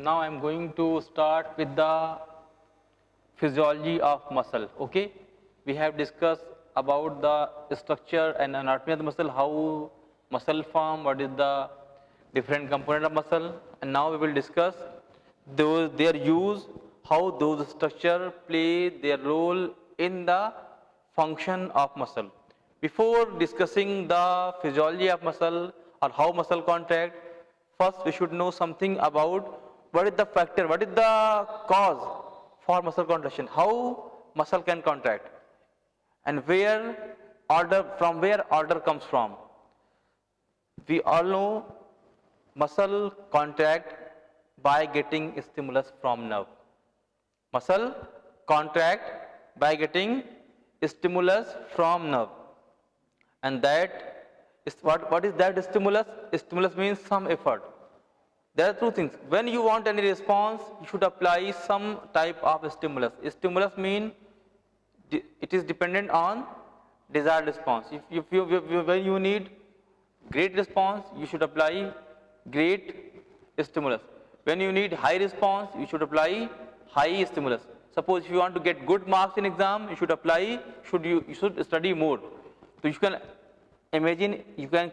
Now I am going to start with the physiology of muscle. Okay, we have discussed about the structure and anatomy of the muscle, how muscle form, what is the different component of muscle, and now we will discuss their use, how those structure play their role in the function of muscle. Before discussing the physiology of muscle or how muscle contract, first we should know something about what is the factor, what is the cause for muscle contraction, how muscle can contract, and where order comes from. We all know muscle contract by getting stimulus from nerve. Muscle contract by getting stimulus from nerve, and that is what is that stimulus? Stimulus means some effort. There are two things. When you want any response, you should apply some type of stimulus. Stimulus means it is dependent on desired response. When you need great response, you should apply great stimulus. When you need high response, you should apply high stimulus. Suppose if you want to get good marks in exam, you should study more. So you can imagine, you can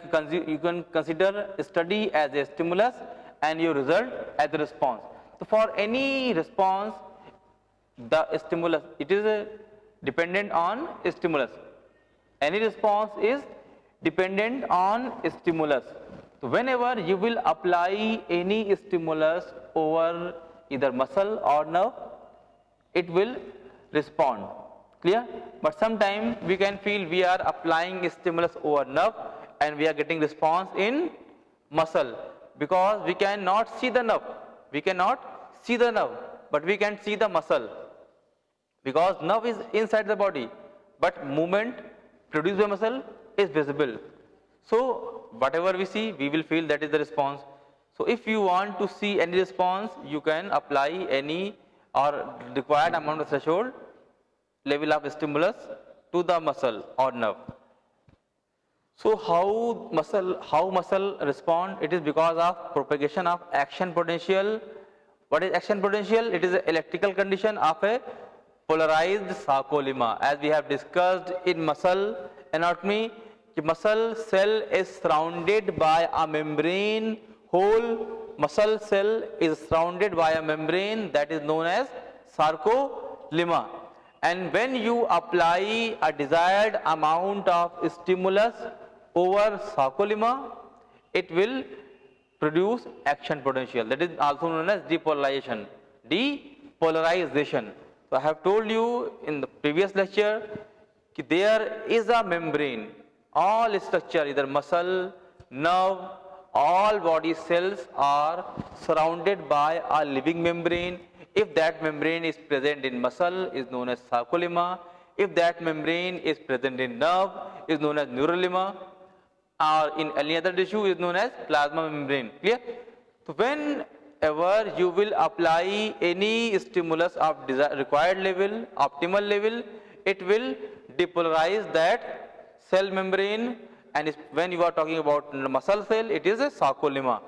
consider study as a stimulus and your result as a response. So for any response, the stimulus, it is dependent on stimulus. Any response is dependent on stimulus. So whenever you will apply any stimulus over either muscle or nerve, it will respond. Clear? But sometimes we can feel we are applying stimulus over nerve and we are getting response in muscle, because we cannot see the nerve. We cannot see the nerve, but we can see the muscle, because nerve is inside the body, but movement produced by muscle is visible. So whatever we see, we will feel that is the response. So if you want to see any response, you can apply any or required amount of threshold level of stimulus to the muscle or nerve. So how muscle respond? It is because of propagation of action potential. What is action potential? It is an electrical condition of a polarized sarcolemma. As we have discussed in muscle anatomy, the muscle cell is surrounded by a membrane. Whole muscle cell is surrounded by a membrane that is known as sarcolemma. And when you apply a desired amount of stimulus over sarcolemma, it will produce action potential. That is also known as depolarization. Depolarization. So I have told you in the previous lecture that there is a membrane. All structure, either muscle, nerve, all body cells are surrounded by a living membrane. If that membrane is present in muscle, is known as sarcolemma. If that membrane is present in nerve, is known as neurolemma, or in any other tissue is known as plasma membrane. Clear? So whenever you will apply any stimulus of required level, optimal level, it will depolarize that cell membrane, and when you are talking about muscle cell, it is a sarcolemma.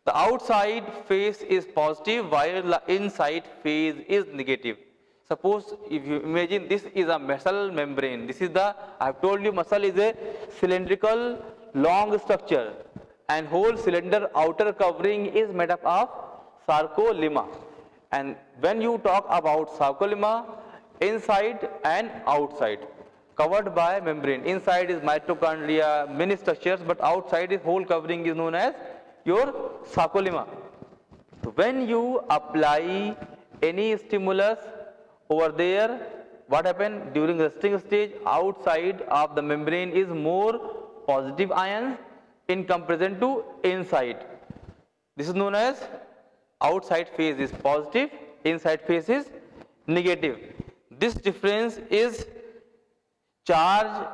The outside face is positive while the inside face is negative. Suppose if you imagine this is a muscle membrane, this is the, I have told you muscle is a cylindrical long structure, and whole cylinder outer covering is made up of sarcolemma. And when you talk about sarcolemma, inside and outside, covered by membrane. Inside is mitochondria, many structures, but outside is whole covering is known as your sarcolemma. So when you apply any stimulus over there, what happens during resting stage? Outside of the membrane is more positive ions in comparison to inside. This is known as outside phase is positive, inside phase is negative. This difference is charge.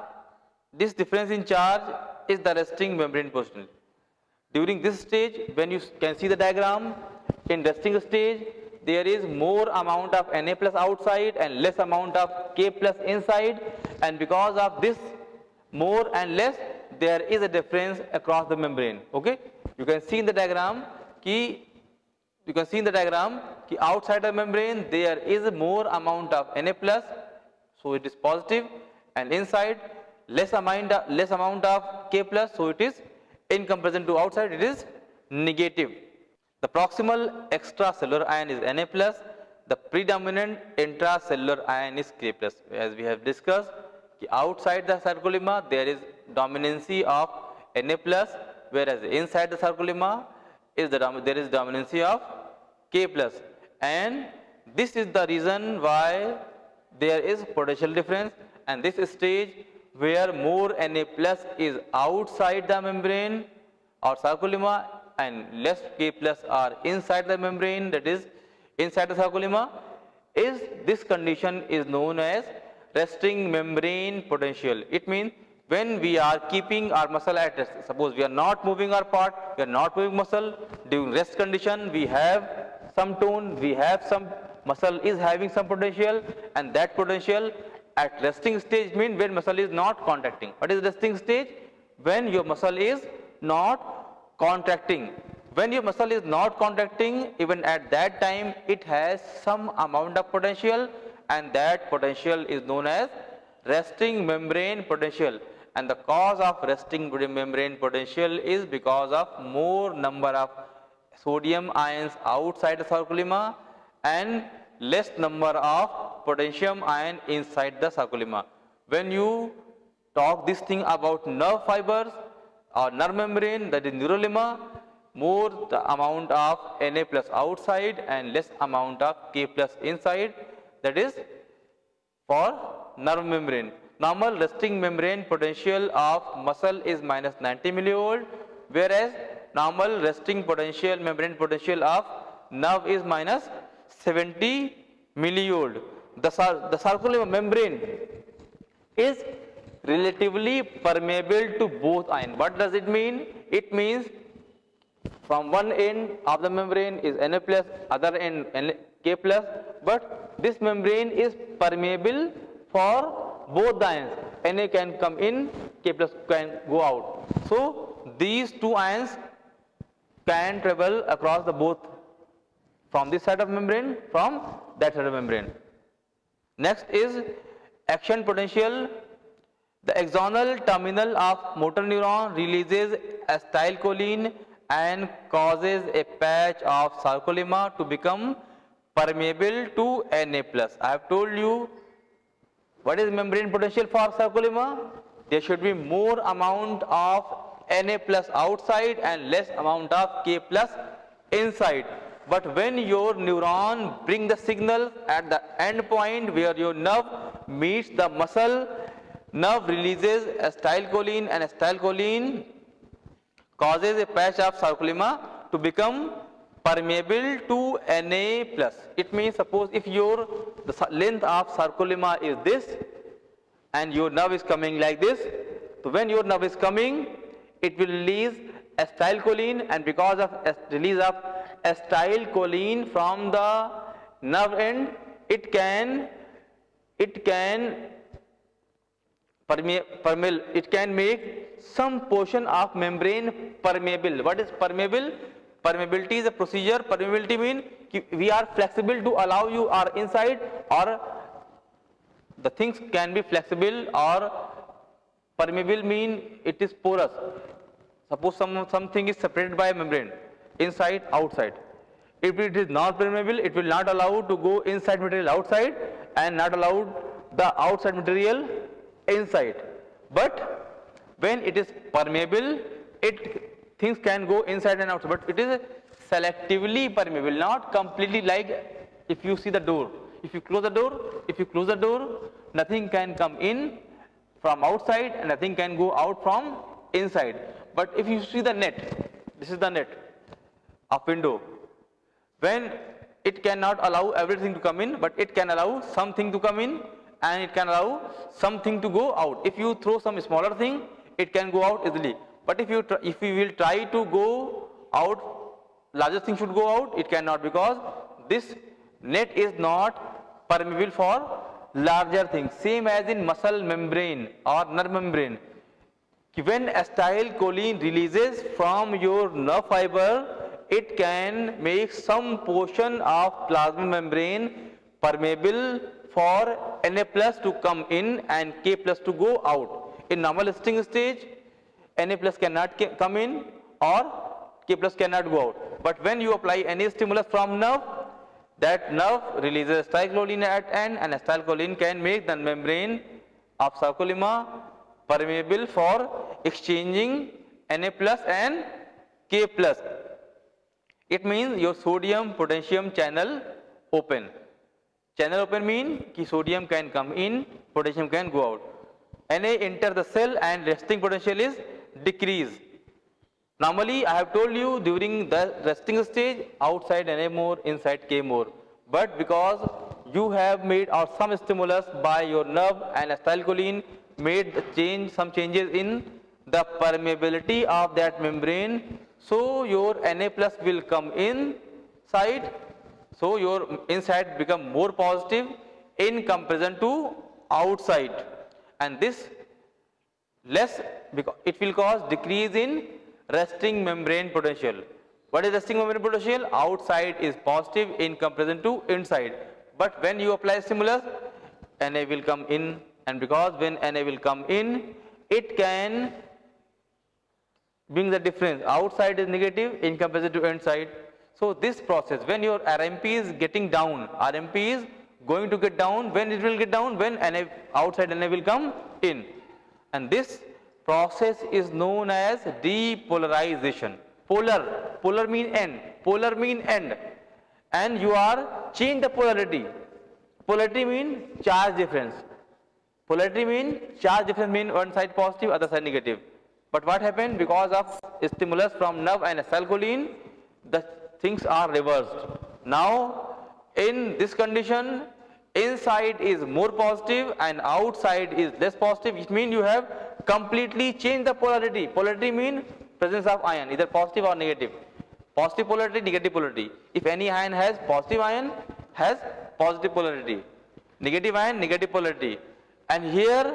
This difference in charge is the resting membrane position. During this stage, when you can see the diagram, in resting stage, there is more amount of Na plus outside and less amount of K plus inside, and because of this more and less, there is a difference across the membrane. Okay, you can see in the diagram ki you can see in the diagram कि outside the membrane there is more amount of Na plus, so it is positive, and inside less amount of K plus, so it is in comparison to outside it is negative. The proximal extracellular ion is Na plus, the predominant intracellular ion is K plus. As we have discussed, outside the sarcolemma there is dominancy of Na plus, whereas inside the sarcolemma there is dominancy of K plus, and this is the reason why there is potential difference, and this stage where more Na plus is outside the membrane or sarcolemma and less K plus are inside the membrane, that is inside the sarcolemma, is this condition is known as resting membrane potential. It means when we are keeping our muscle at rest, suppose we are not moving our part, we are not moving muscle, during rest condition we have some tone, we have some muscle is having some potential, and that potential at resting stage means when muscle is not contracting. What is resting stage? When your muscle is not contracting. When your muscle is not contracting, even at that time it has some amount of potential, and that potential is known as resting membrane potential. And the cause of resting membrane potential is because of more number of sodium ions outside the sarcolemma and less number of potassium ion inside the sarcolemma. When you talk this thing about nerve fibers or nerve membrane, that is neurolemma, more the amount of Na plus outside and less amount of K plus inside, that is for nerve membrane. Normal resting membrane potential of muscle is minus 90 millivolt, whereas normal resting potential membrane potential of nerve is minus 70 millivolt. The sarcolemma membrane is relatively permeable to both ions. What does it mean? It means from one end of the membrane is Na plus, other end K plus, but this membrane is permeable for both the ions. Na can come in, K plus can go out. So these two ions can travel across the both, from this side of membrane, from that side of membrane. Next is action potential. The axonal terminal of motor neuron releases acetylcholine and causes a patch of sarcolemma to become permeable to Na plus. I have told you what is membrane potential for sarcolemma. There should be more amount of Na plus outside and less amount of K plus inside. But when your neuron bring the signal at the end point where your nerve meets the muscle, nerve releases acetylcholine, and acetylcholine causes a patch of sarcolemma to become permeable to Na plus. It means suppose if the length of sarcolemma is this and your nerve is coming like this, so when your nerve is coming, it will release acetylcholine, and because of release of acetylcholine from the nerve end, it can make some portion of membrane permeable. What is permeable? Permeability is a procedure. Permeability means we are flexible to allow you are inside, or the things can be flexible, or permeable mean it is porous. Suppose something is separated by a membrane, inside, outside. If it is not permeable, it will not allow to go inside material outside and not allow the outside material inside. But when it is permeable, things can go inside and outside, but it is selectively permeable, not completely. Like if you see the door, if you close the door, nothing can come in from outside and nothing can go out from inside. But if you see the net, this is the net of window, when it cannot allow everything to come in, but it can allow something to come in and it can allow something to go out. If you throw some smaller thing, it can go out easily. But if you will try to go out, larger thing should go out, it cannot, because this net is not permeable for larger things. Same as in muscle membrane or nerve membrane. When acetylcholine releases from your nerve fiber, it can make some portion of plasma membrane permeable for Na plus to come in and K plus to go out. In normal resting stage, Na plus cannot come in or K plus cannot go out. But when you apply any stimulus from nerve, that nerve releases acetylcholine at end, and acetylcholine can make the membrane of sarcolemma permeable for exchanging Na plus and K plus. It means your sodium potassium channel open. Channel open mean ki sodium can come in, potassium can go out. Na enter the cell and resting potential is decrease. Normally I have told you during the resting stage outside Na more, inside K more. But because you have made or some stimulus by your nerve and acetylcholine made the some changes in the permeability of that membrane, so your Na plus will come inside, so your inside become more positive in comparison to outside, and this less because it will cause decrease in resting membrane potential. What is resting membrane potential? Outside is positive in comparison to inside. But when you apply stimulus, Na will come in, and because when Na will come in, it can bring the difference. Outside is negative in comparison to inside. So this process, when your RMP is getting down, RMP is going to get down. When it will get down? When Na, outside Na will come in. And this process is known as depolarization. Polar mean end, and you are change the polarity. Polarity mean charge difference. Polarity mean charge difference mean one side positive, other side negative. But what happened? Because of stimulus from nerve and acetylcholine, the things are reversed. Now in this condition, inside is more positive and outside is less positive, which means you have completely changed the polarity. Polarity mean presence of ion, either positive or negative. Positive polarity, negative polarity. If any ion has positive ion, has positive polarity. Negative ion, negative polarity. And here,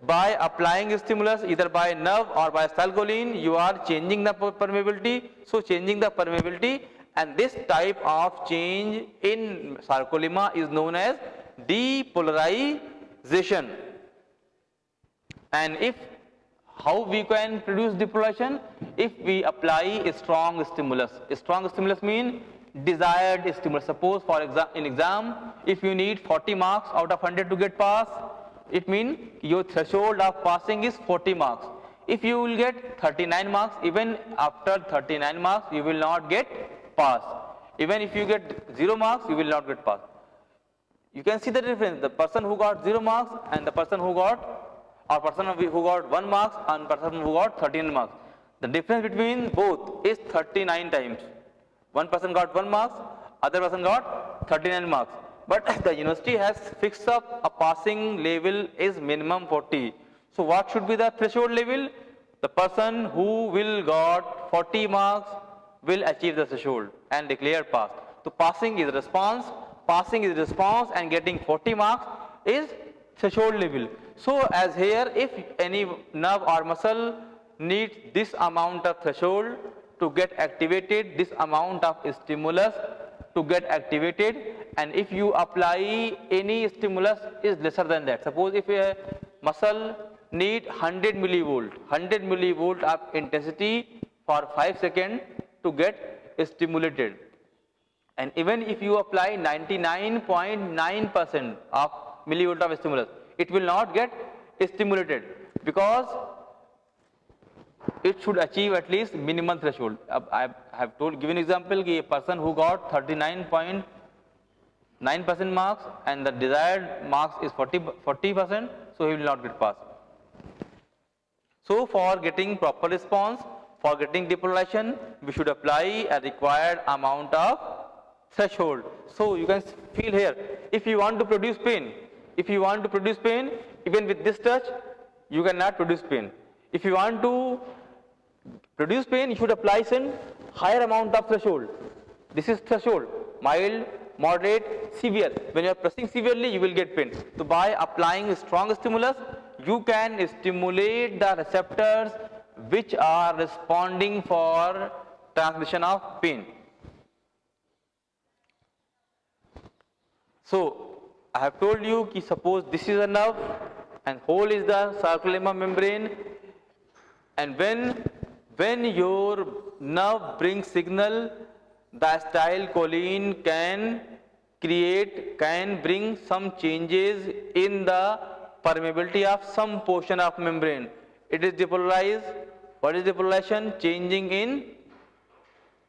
by applying stimulus either by nerve or by acetylcholine, you are changing the permeability. So changing the permeability, and this type of change in sarcolemma is known as depolarization. And if how we can produce depolarization? If we apply a strong stimulus. A strong stimulus means desired stimulus. Suppose for in exam, if you need 40 marks out of 100 to get pass, it means your threshold of passing is 40 marks. If you will get 39 marks, even after 39 marks, you will not get pass. Even if you get 0 marks, you will not get pass. You can see the difference. The person who got 0 marks and the person who got, or person who got 1 marks and person who got 13 marks. The difference between both is 39 times. One person got 1 marks, other person got 39 marks. But the university has fixed up a passing level is minimum 40. So what should be the threshold level? The person who will got 40 marks will achieve the threshold and declare pass. So passing is response, and getting 40 marks is threshold level. So as here, if any nerve or muscle needs this amount of threshold to get activated, this amount of stimulus to get activated, and if you apply any stimulus is lesser than that. Suppose if a muscle need 100 millivolt of intensity for 5 seconds to get stimulated, and even if you apply 99.9% of millivolt of stimulus, it will not get stimulated because it should achieve at least minimum threshold. I have given example कि a person who got 39.9% marks and the desired marks is 40%, so he will not get pass. So for getting proper response, for getting depolarization, we should apply a required amount of threshold. So you can feel here, if you want to produce pain, even with this touch, you cannot produce pain. If you want to produce pain, you should apply some higher amount of threshold. This is threshold, mild, moderate, severe. When you are pressing severely, you will get pain. So by applying a strong stimulus, you can stimulate the receptors which are responding for transmission of pain. So I have told you कि suppose this is a nerve and whole is the sarcolemma membrane, and when your nerve brings signal, the acetylcholine can bring some changes in the permeability of some portion of membrane. It is depolarized. What is depolarization? Changing in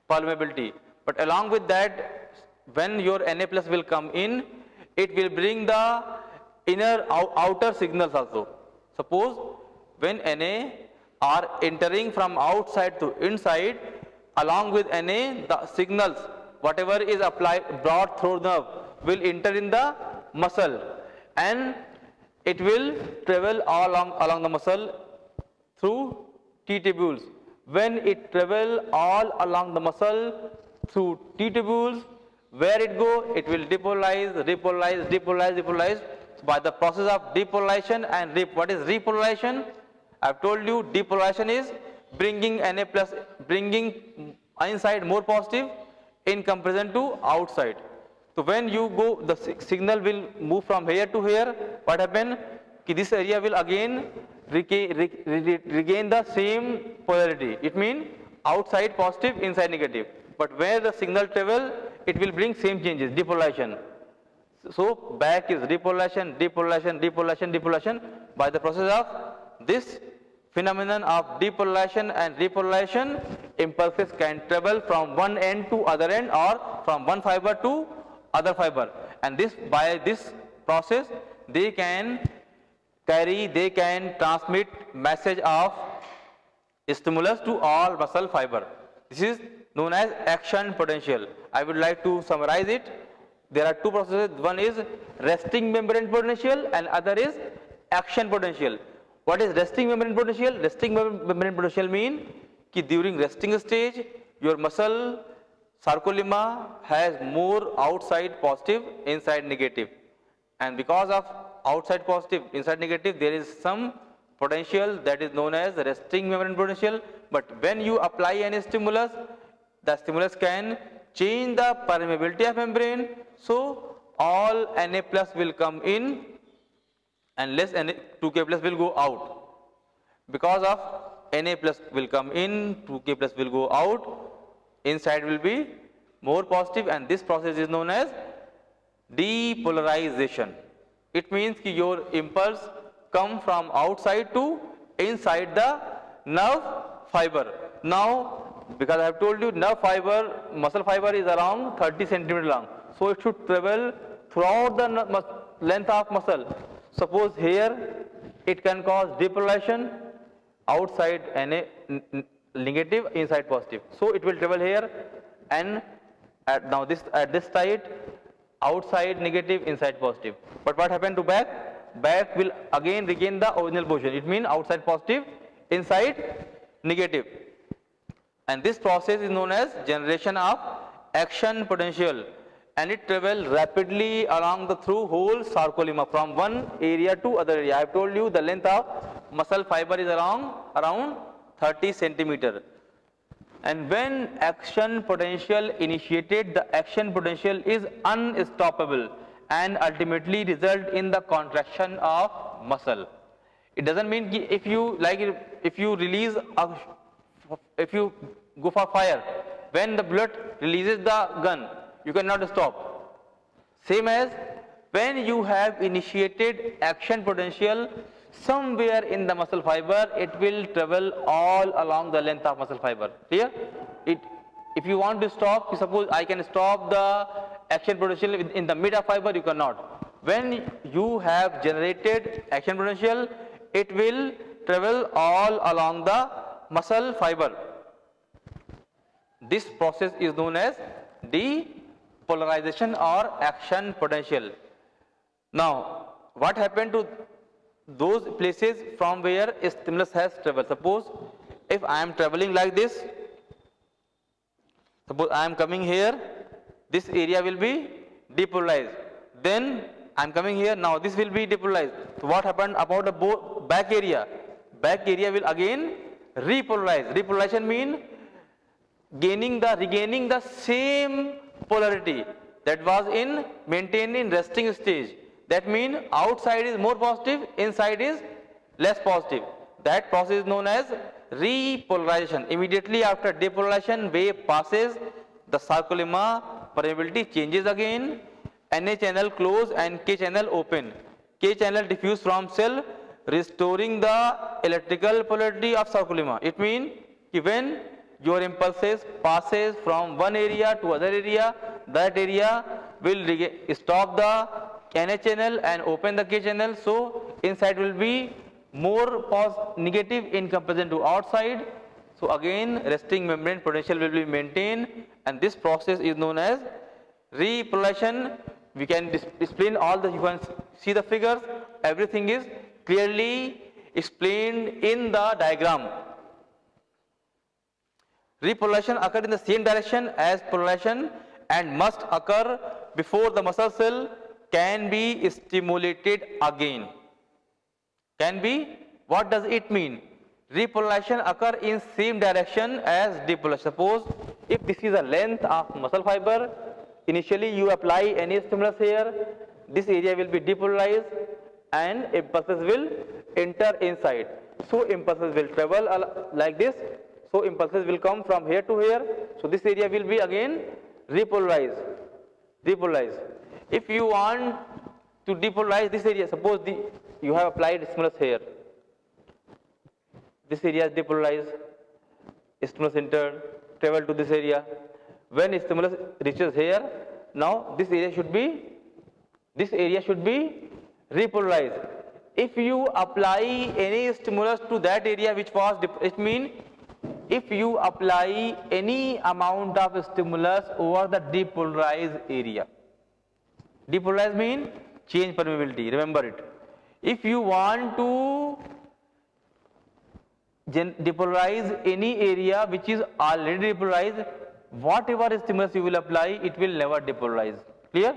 permeability. But along with that, when your Na plus will come in, it will bring the outer signals also. Suppose when Na are entering from outside to inside, along with Na, the signals, whatever is brought through nerve, will enter in the muscle, and it will travel all along the muscle through T tubules. When it travel all along the muscle through T tubules, where it go? It will depolarize. So by the process of depolarization and what is repolarization? I have told you depolarization is bringing Na plus, bringing inside more positive in comparison to outside. So when you go, the signal will move from here to here. What happen? This area will again regain the same polarity. It means outside positive, inside negative. But where the signal travel, it will bring same changes, depolarization. So back is depolarization. By the process of this phenomenon of depolarization and repolarization, impulses can travel from one end to other end, or from one fiber to other fiber. And by this process, they can transmit message of stimulus to all muscle fiber. This is known as action potential. I would like to summarize it. There are two processes. One is resting membrane potential and other is action potential. What is resting membrane potential? Resting membrane potential mean कि during resting stage, your muscle sarcolemma has more outside positive, inside negative. And because of outside positive, inside negative, there is some potential that is known as resting membrane potential. But when you apply any stimulus, the stimulus can change the permeability of membrane. So all Na plus will come in and less 2K plus will go out. Because of Na plus will come in, 2K plus will go out, inside will be more positive, and this process is known as depolarization. It means that your impulse come from outside to inside the nerve fiber. Now, because I have told you nerve fiber, muscle fiber is around 30 centimeter long. So it should travel throughout the length of muscle. Suppose here it can cause depolarization, outside negative, inside positive. So it will travel here, and at this side, outside negative, inside positive. But what happened to back? Back will again regain the original position. It means outside positive, inside negative. And this process is known as generation of action potential, and it travels rapidly along the through whole sarcolemma from one area to other area. I have told you the length of muscle fiber is around 30 centimeter. And when action potential initiated, the action potential is unstoppable and ultimately result in the contraction of muscle. It doesn't mean if you release if you go for fire, when the bullet releases the gun, you cannot stop. Same as when you have initiated action potential somewhere in the muscle fiber, it will travel all along the length of muscle fiber. Clear? If you want to stop, suppose I can stop the action potential in the mid of fiber, you cannot. When you have generated action potential, it will travel all along the muscle fiber. This process is known as depolarization or action potential. Now, what happened to those places from where a stimulus has traveled? Suppose if I am traveling like this, suppose I am coming here, this area will be depolarized. Then I am coming here, now this will be depolarized. So what happened about the back area? Back area will again repolarize. Repolarization means regaining the same polarity that was maintained in resting stage. That means outside is more positive, inside is less positive. That process is known as repolarization. Immediately after depolarization, wave passes, the sarcolemma permeability changes again, Na channel close and K channel open. K channel diffuse from cell, restoring the electrical polarity of sarcolemma. It means when your impulses passes from one area to other area, that area will stop the Na channel and open the K channel. So inside will be more negative in comparison to outside. So again resting membrane potential will be maintained, and this process is known as repolarization. We can explain all the, you can see the figures, everything is clearly explained in the diagram. Repolarization occurs in the same direction as polarization and must occur before the muscle cell can be stimulated again. Can be, what does it mean? Repolarization occur in same direction as depolarization. Suppose if this is a length of muscle fiber, initially you apply any stimulus here, this area will be depolarized and impulses will enter inside. So impulses will travel like this. So impulses will come from here to here. So this area will be again repolarized. If you want to depolarize this area, suppose you have applied stimulus here. This area is depolarized, stimulus entered, travel to this area. When stimulus reaches here, now this area should be repolarized. If you apply any stimulus to that area which was, it means if you apply any amount of stimulus over the depolarized area. Depolarized means change permeability, remember it. If you want to depolarize any area which is already depolarized, whatever stimulus you will apply, it will never depolarize. Clear?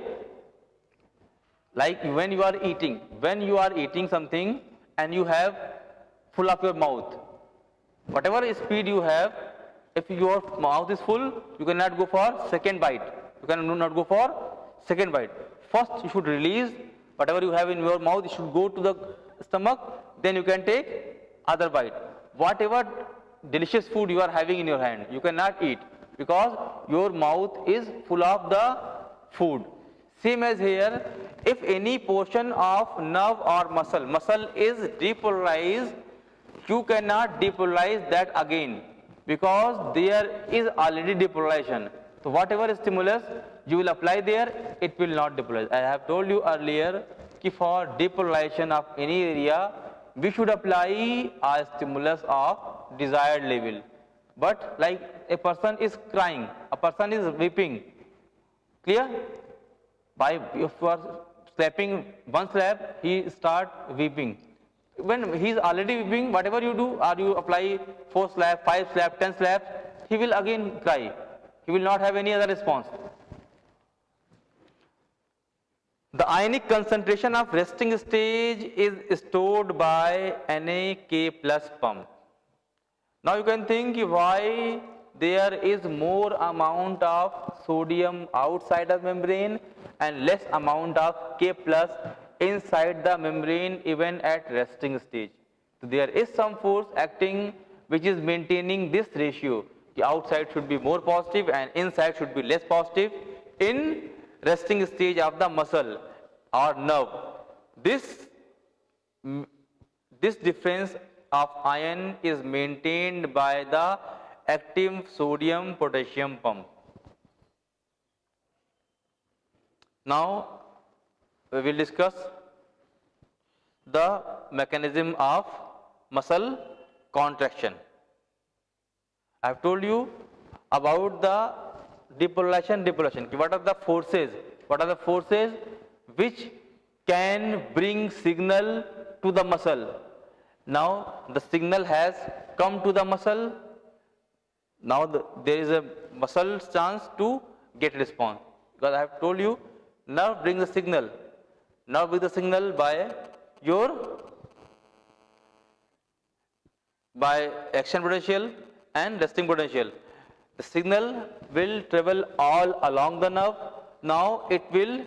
Like when you are eating something and you have full of your mouth, whatever speed you have, if your mouth is full, you cannot go for second bite. First you should release whatever you have in your mouth, it should go to the stomach, then you can take other bite. Whatever delicious food you are having in your hand, you cannot eat because your mouth is full of the food. Same as here, if any portion of nerve or muscle is depolarized, you cannot depolarize that again because there is already depolarization. So whatever stimulus you will apply there, it will not depolarize. I have told you earlier that for depolarization of any area, we should apply a stimulus of desired level. But like a person is crying, a person is weeping, clear? By if you are slapping one slap, he start weeping. When he is already weeping, whatever you do, or you apply 4 slaps, 5 slaps, 10 slaps, he will again cry. He will not have any other response. The ionic concentration of resting stage is stored by NaK plus pump. Now you can think why there is more amount of sodium outside the membrane and less amount of K plus inside the membrane even at resting stage. So there is some force acting which is maintaining this ratio. The outside should be more positive and inside should be less positive in resting stage of the muscle or nerve. This difference of ion is maintained by the active sodium potassium pump. Now we will discuss the mechanism of muscle contraction. I have told you about the depolarization. What are the forces which can bring signal to the muscle? Now the signal has come to the muscle. Now there is a muscle chance to get response, because I have told you nerve brings the signal. Nerve brings the signal by action potential and resting potential. The signal will travel all along the nerve. Now it will,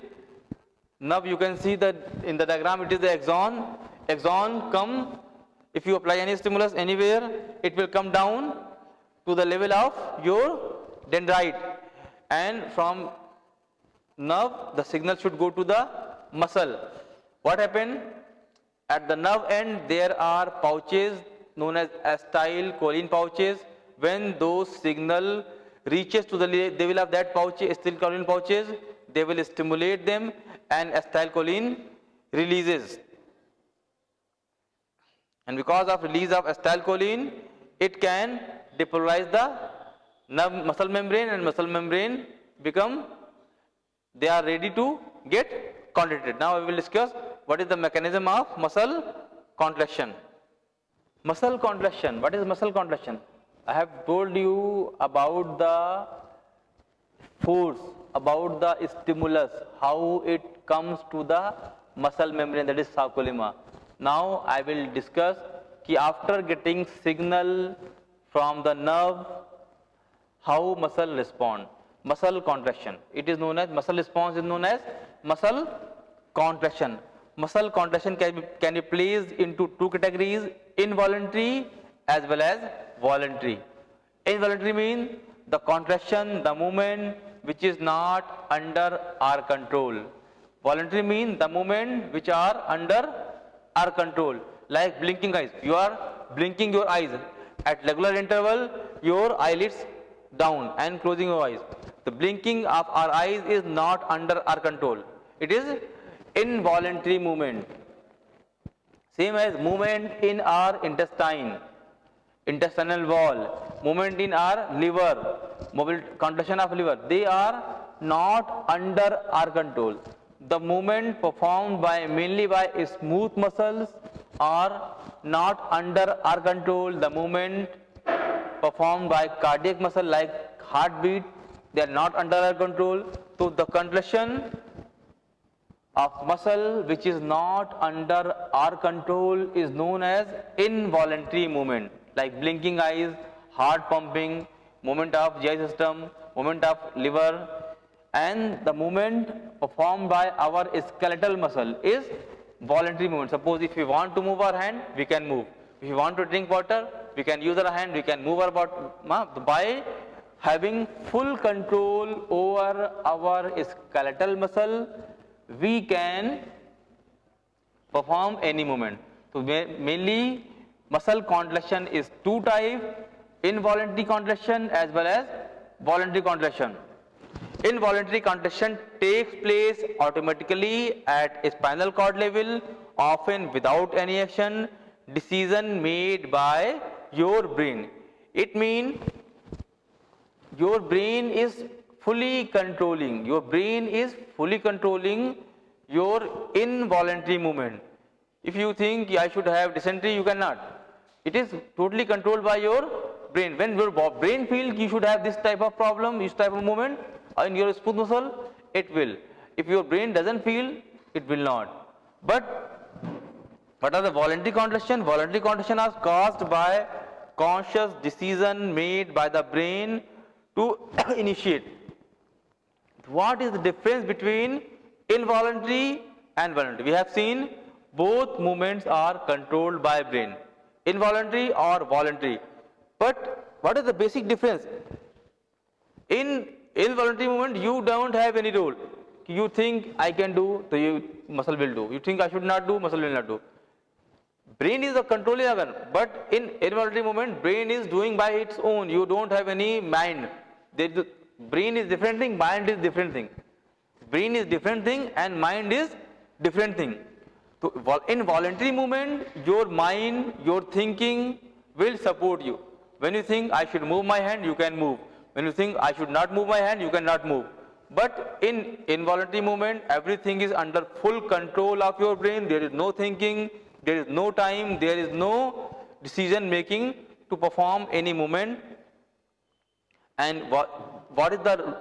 nerve you can see that in the diagram it is the axon. Axon come, if you apply any stimulus anywhere, it will come down to the level of your dendrite, and from nerve the signal should go to the muscle. What happened? At the nerve end there are pouches known as acetylcholine pouches. When those signal reaches to the level of that pouch, acetylcholine pouches, they will stimulate them and acetylcholine releases. And because of release of acetylcholine, it can depolarize the nerve muscle membrane, and muscle membrane become, they are ready to get contracted. Now we will discuss what is the mechanism of muscle contraction. Muscle contraction, what is muscle contraction? I have told you about the force, about the stimulus, how it comes to the muscle membrane, that is sarcolemma. Now I will discuss कि after getting signal from the nerve, how muscle respond. Muscle contraction, it is known as, muscle response is known as muscle contraction. Muscle contraction can be placed into two categories, involuntary as well as voluntary. Involuntary means the contraction, the movement which is not under our control. Voluntary means the movement which are under our control, like blinking eyes. You are blinking your eyes at regular interval, your eyelids down and closing your eyes. The blinking of our eyes is not under our control. It is involuntary movement. Same as movement in our intestinal wall, movement in our liver, contraction of liver, they are not under our control. The movement performed mainly by smooth muscles are not under our control. The movement performed by cardiac muscle like heartbeat, they are not under our control. So the contraction of muscle which is not under our control is known as involuntary movement, like blinking eyes, heart pumping, movement of GI system, movement of liver, and the movement performed by our skeletal muscle is voluntary movement. Suppose if we want to move our hand, we can move. If we want to drink water, we can use our hand, we can move our body by having full control over our skeletal muscle. We can perform any movement. So mainly muscle contraction is two types, involuntary contraction as well as voluntary contraction. Involuntary contraction takes place automatically at a spinal cord level, often without any action, decision made by your brain. It means your brain is fully controlling, your involuntary movement. If you think I should have dysentery, you cannot. It is totally controlled by your brain. When your brain feels you should have this type of problem, this type of movement in your smooth muscle, it will. If your brain doesn't feel, it will not. But what are the voluntary contraction? Voluntary contraction are caused by conscious decision made by the brain to initiate. What is the difference between involuntary and voluntary? We have seen both movements are controlled by brain, involuntary or voluntary. But what is the basic difference? In involuntary movement, you don't have any role. You think I can do, so muscle will do. You think I should not do, muscle will not do. Brain is the controlling organ, but in involuntary movement, brain is doing by its own. You don't have any mind. Brain is different thing, mind is different thing. Brain is different thing and mind is different thing. So in voluntary movement, your mind, your thinking will support you. When you think I should move my hand, you can move. When you think I should not move my hand, you cannot move. But in involuntary movement, everything is under full control of your brain. There is no thinking, there is no time, there is no decision making to perform any movement. And what is the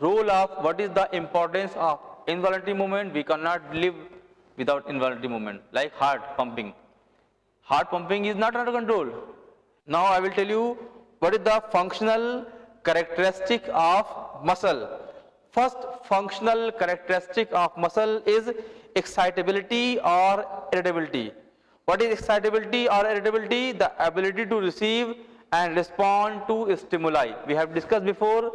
role of, what is the importance of involuntary movement? We cannot live without involuntary movement, like heart pumping. Heart pumping is not under control. Now I will tell you what is the functional characteristic of muscle. First functional characteristic of muscle is excitability or irritability. What is excitability or irritability? The ability to receive and respond to stimuli. We have discussed before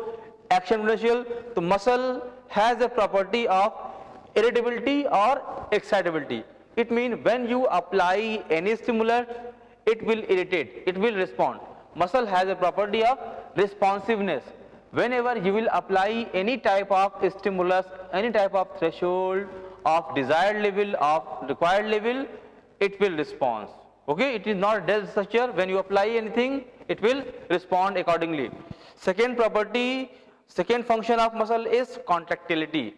action potential. The muscle has a property of irritability or excitability. It means when you apply any stimulus, it will irritate, it will respond. Muscle has a property of responsiveness. Whenever you will apply any type of stimulus, any type of threshold of desired level, of required level, it will respond. Okay, it is not dead structure. When you apply anything, it will respond accordingly. Second property, second function of muscle is contractility.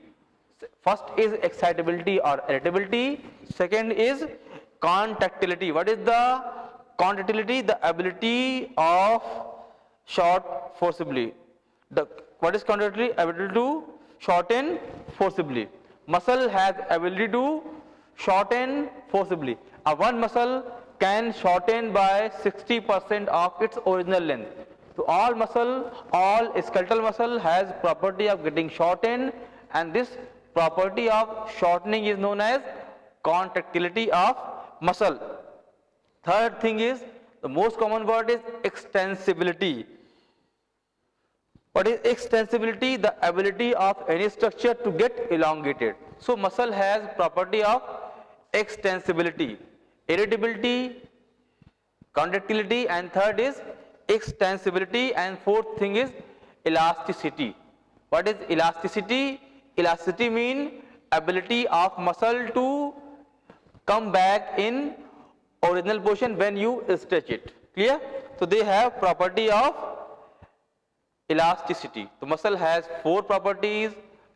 First is excitability or irritability. Second is contractility. What is the contractility? The ability of short forcibly. What is contractility? Ability to shorten forcibly. Muscle has ability to shorten forcibly. One muscle can shorten by 60% of its original length. So all muscle, all skeletal muscle has property of getting shortened, and this property of shortening is known as contractility of muscle. Third thing is, the most common word is extensibility. What is extensibility? The ability of any structure to get elongated. So muscle has property of extensibility, irritability, contractility, and third is extensibility, and fourth thing is elasticity. What is elasticity? Elasticity means ability of muscle to come back in original position when you stretch it. Clear? So they have property of elasticity. The muscle has four properties: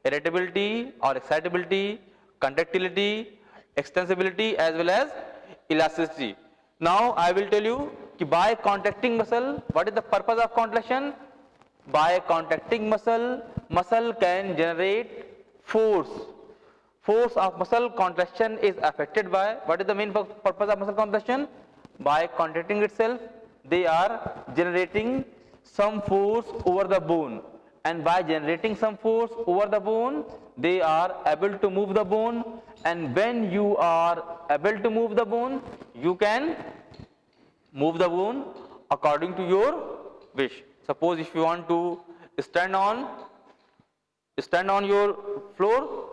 irritability or excitability, contractility, extensibility, as well as elasticity. Now I will tell you by contracting muscle, what is the purpose of contraction? By contracting muscle, muscle can generate force. Force of muscle contraction is affected by, what is the main purpose of muscle contraction? By contracting itself, they are generating some force over the bone, and by generating some force over the bone, they are able to move the bone, and when you are able to move the bone, you can move the bone according to your wish. Suppose if you want to stand on your floor,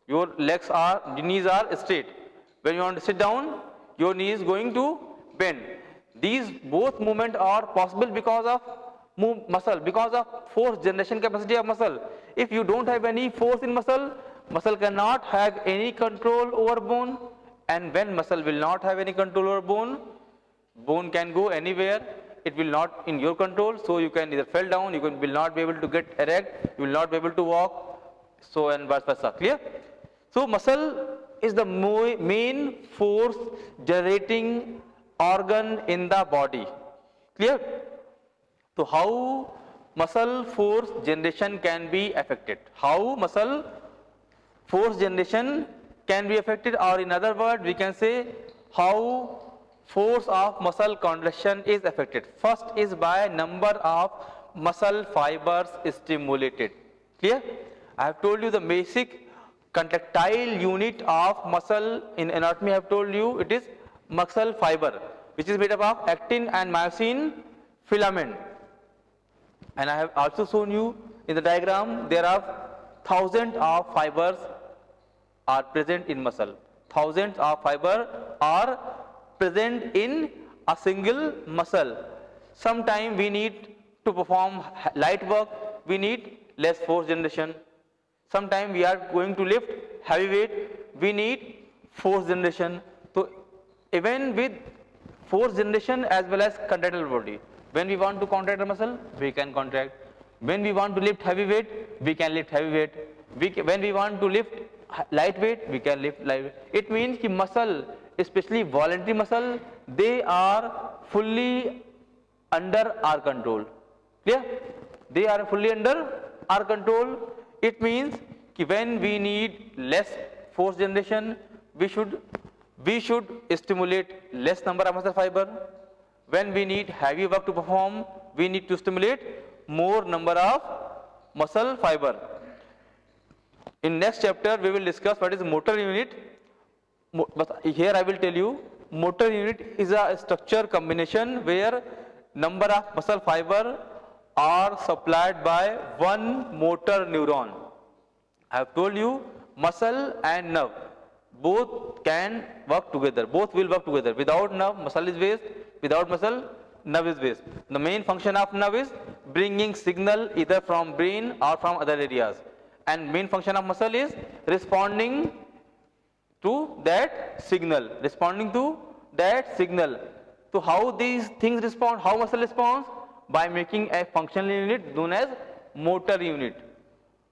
your legs are, knees are straight. When you want to sit down, your knee is going to bend. These both movements are possible because of muscle, because of force generation capacity of muscle. If you don't have any force in muscle, muscle cannot have any control over bone, and when muscle will not have any control over bone, bone can go anywhere. It will not in your control, so you can either fall down, you will not be able to get erect, you will not be able to walk, so and vice versa. Clear? So muscle is the main force generating organ in the body. Clear? So how muscle force generation can be affected? How muscle force generation can be affected, or in other words we can say how force of muscle contraction is affected. First is by number of muscle fibers stimulated. Clear? I have told you the basic contractile unit of muscle in anatomy. I have told you it is muscle fiber, which is made up of actin and myosin filament. And I have also shown you in the diagram there are thousands of fibers are present in muscle. Thousands of fibers are present in a single muscle. Sometimes we need to perform light work, we need less force generation. Sometimes we are going to lift heavy weight, we need force generation. So even with force generation as well as contractile body, when we want to contract a muscle, we can contract. When we want to lift heavy weight, we can lift heavy weight. When we want to lift light weight, we can lift light weight. It means that muscle, especially voluntary muscle, they are fully under our control. Clear? They are fully under our control. It means that when we need less force generation, we should stimulate less number of muscle fiber. When we need heavy work to perform, we need to stimulate more number of muscle fiber. In next chapter we will discuss what is motor unit. But here I will tell you, motor unit is a structure combination where number of muscle fiber are supplied by one motor neuron. I have told you muscle and nerve both can work together, both will work together. Without nerve, muscle is waste, without muscle, nerve is waste. The main function of nerve is bringing signal either from brain or from other areas, and main function of muscle is responding to that signal, So how these things respond, how muscle responds? By making a functional unit known as motor unit.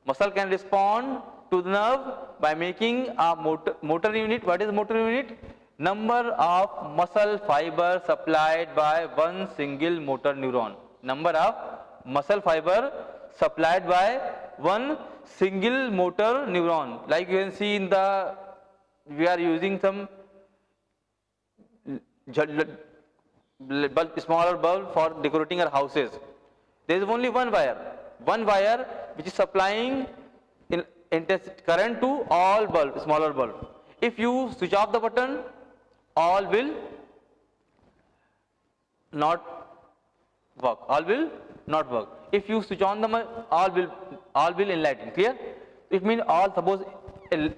Muscle can respond to the nerve by making a motor unit. What is motor unit? Number of muscle fibers supplied by one single motor neuron. Number of muscle fiber supplied by one single motor neuron. Like you can see in the, we are using some smaller bulb for decorating our houses. There is only one wire which is supplying current to all bulb, smaller bulb. If you switch off the button, all will not work. If you switch on the all will enlighten. Clear? It means all, suppose a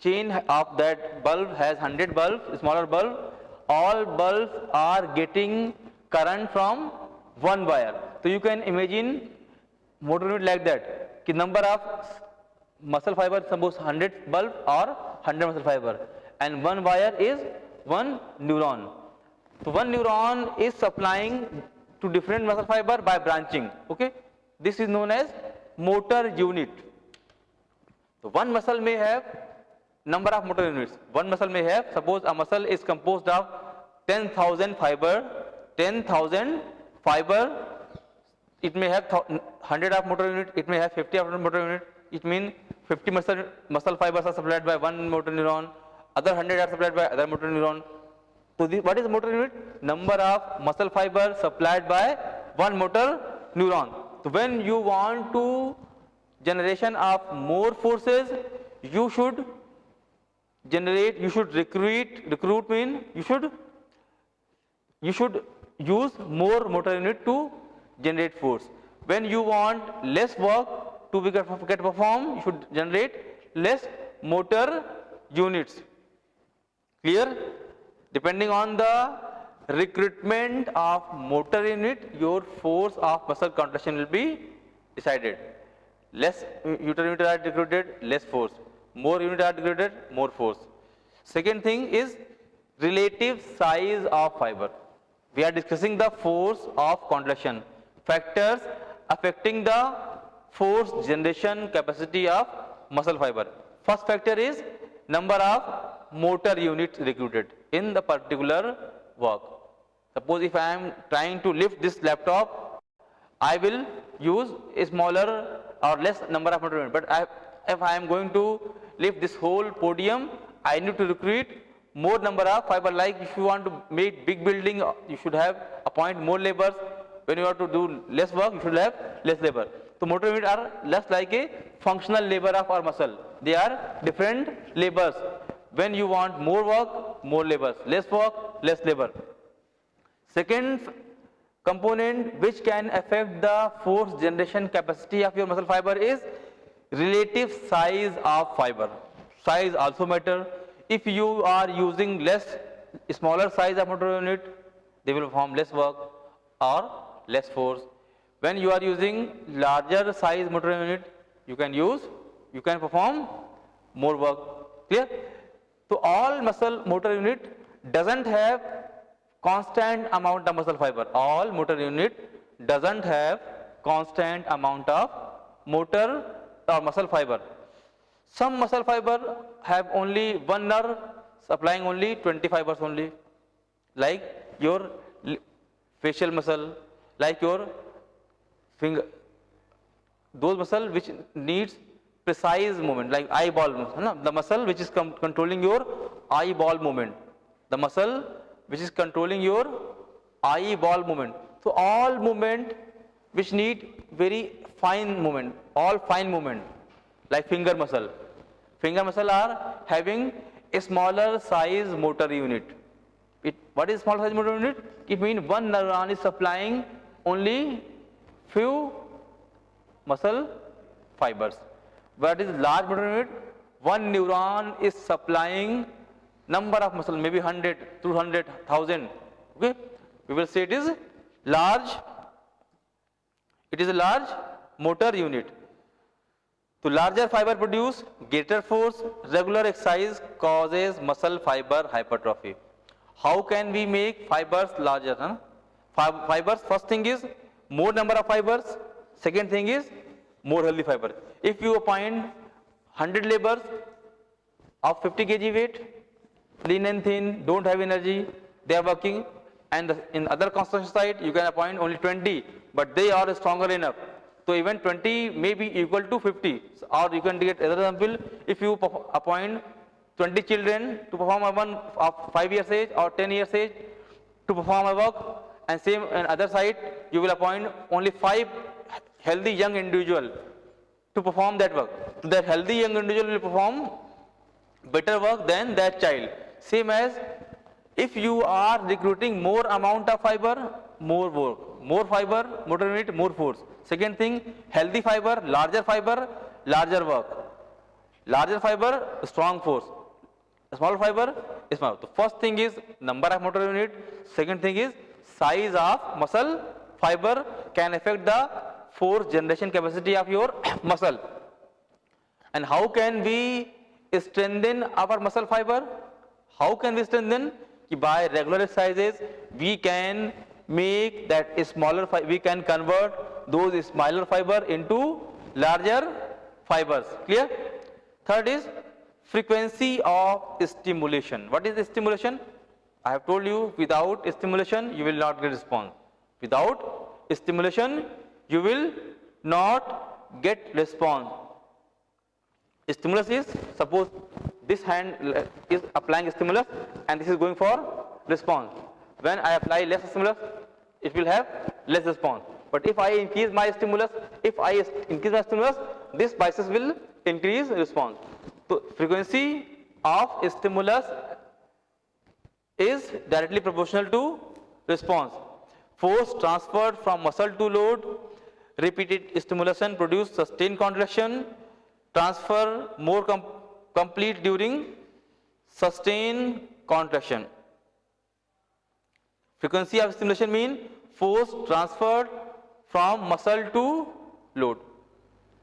chain of that bulb has 100 bulbs, smaller bulb, all bulbs are getting current from one wire. So you can imagine motor unit like that. The number of muscle fiber, suppose 100 bulb or 100 muscle fiber, and one wire is one neuron. So one neuron is supplying to different muscle fiber by branching. Okay, this is known as motor unit. So one muscle may have number of motor units. One muscle may have, suppose a muscle is composed of 10,000 fiber, it may have 100 of motor unit, it may have 50 of motor unit. It means 50 muscle fibers are supplied by one motor neuron, other 100 are supplied by other motor neuron. So what is motor unit? Number of muscle fibers supplied by one motor neuron. So when you want to generation of more forces, you should recruit mean you should use more motor unit to generate force. When you want less work to get performed, you should generate less motor units. Clear? Depending on the recruitment of motor unit, your force of muscle contraction will be decided. Less motor unit are recruited, less force. More unit are recruited, more force. Second thing is relative size of fiber. We are discussing the force of contraction, factors affecting the force generation capacity of muscle fiber. First factor is number of motor units recruited in the particular work. Suppose if I am trying to lift this laptop, I will use a smaller or less number of motor units. But if I am going to lift this whole podium, I need to recruit more number of fiber. Like if you want to make big building, you should have appoint more laborers. When you want to do less work, you should have less labor. So motor units are less like a functional labor of our muscle. They are different labors. When you want more work, more labors. Less work, less labor. Second component which can affect the force generation capacity of your muscle fiber is relative size of fiber. Size also matter. If you are using smaller size of motor unit, they will perform less work or less force. When you are using larger size motor unit, you can perform more work. Clear? So all motor unit doesn't have constant amount of muscle fiber. All motor unit doesn't have constant amount of motor or muscle fiber. Some muscle fiber have only one nerve supplying only 20 fibers only, like your facial muscle, like your finger, those muscle which needs precise movement, like eyeball movement. The muscle which is controlling your eyeball movement. The muscle which is controlling your eyeball movement. So all movement which need very fine movement, all fine movement, like finger muscle. Finger muscle are having a smaller size motor unit. What is small size motor unit? It means one neuron is supplying only few muscle fibers. What is large motor unit? One neuron is supplying number of muscle, maybe 100, 200, 1000. Okay, we will say it is large. It is a large motor unit. So larger fiber produce greater force. Regular exercise causes muscle fiber hypertrophy. How can we make fibers larger? Fibers, first thing is more number of fibers. Second thing is more healthy fiber. If you appoint 100 laborers of 50 kg weight, lean and thin, don't have energy, they are working, and in other construction site you can appoint only 20, but they are stronger enough. So even 20 may be equal to 50, or you can get another example. If you appoint 20 children to perform a one of 5 years age or 10 years age to perform a work, and same on other side you will appoint only 5 healthy young individual to perform that work. So that healthy young individual will perform better work than that child. Same as if you are recruiting more amount of fiber, more work, more fiber, motor unit, more force. Second thing, healthy fiber, larger work. Larger fiber, strong force. Small fiber, small. The first thing is number of motor unit. Second thing is size of muscle fiber can affect the force generation capacity of your muscle. And how can we strengthen our muscle fiber? How can we strengthen? By regular exercises, we can make that smaller fiber, we can convert those smaller fiber into larger fibers. Clear? Third is frequency of stimulation. What is the stimulation? I have told you, without stimulation you will not get response. Without stimulation you will not get response. Stimulus is, suppose this hand is applying stimulus and this is going for response. When I apply less stimulus, it will have less response. But if I increase my stimulus, this biceps will increase response. So frequency of stimulus is directly proportional to response. Force transferred from muscle to load, repeated stimulation produce sustained contraction, transfer more complete during sustained contraction. Frequency of stimulation means force transferred from muscle to load.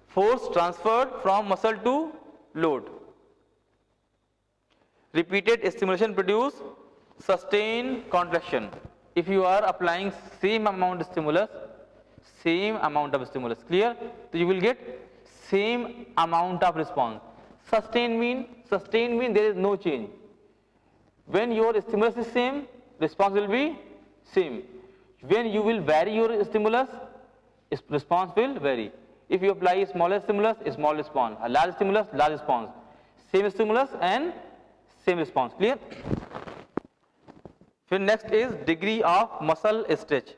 Force transferred from muscle to load. Repeated stimulation produce sustained contraction. If you are applying same amount of stimulus, clear? So you will get same amount of response. Sustained mean there is no change. When your stimulus is same, response will be same. When you will vary your stimulus, response will vary. If you apply a smaller stimulus, a small response. A large stimulus, large response. Same stimulus and same response. Clear? Then next is degree of muscle stretch.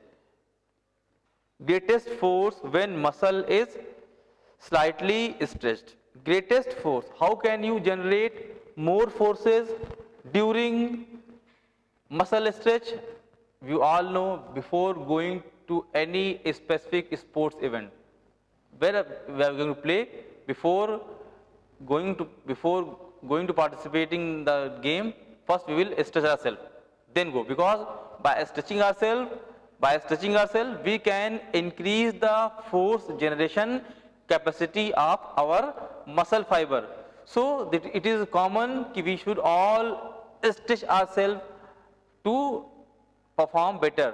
Greatest force when muscle is slightly stretched. Greatest force. How can you generate more forces during muscle stretch? You all know, before going to any specific sports event, where we are going to play, before going to participating in the game, first we will stretch ourselves, then go, because by stretching ourselves we can increase the force generation capacity of our muscle fiber. So that it is common that we should all stretch ourselves to perform better.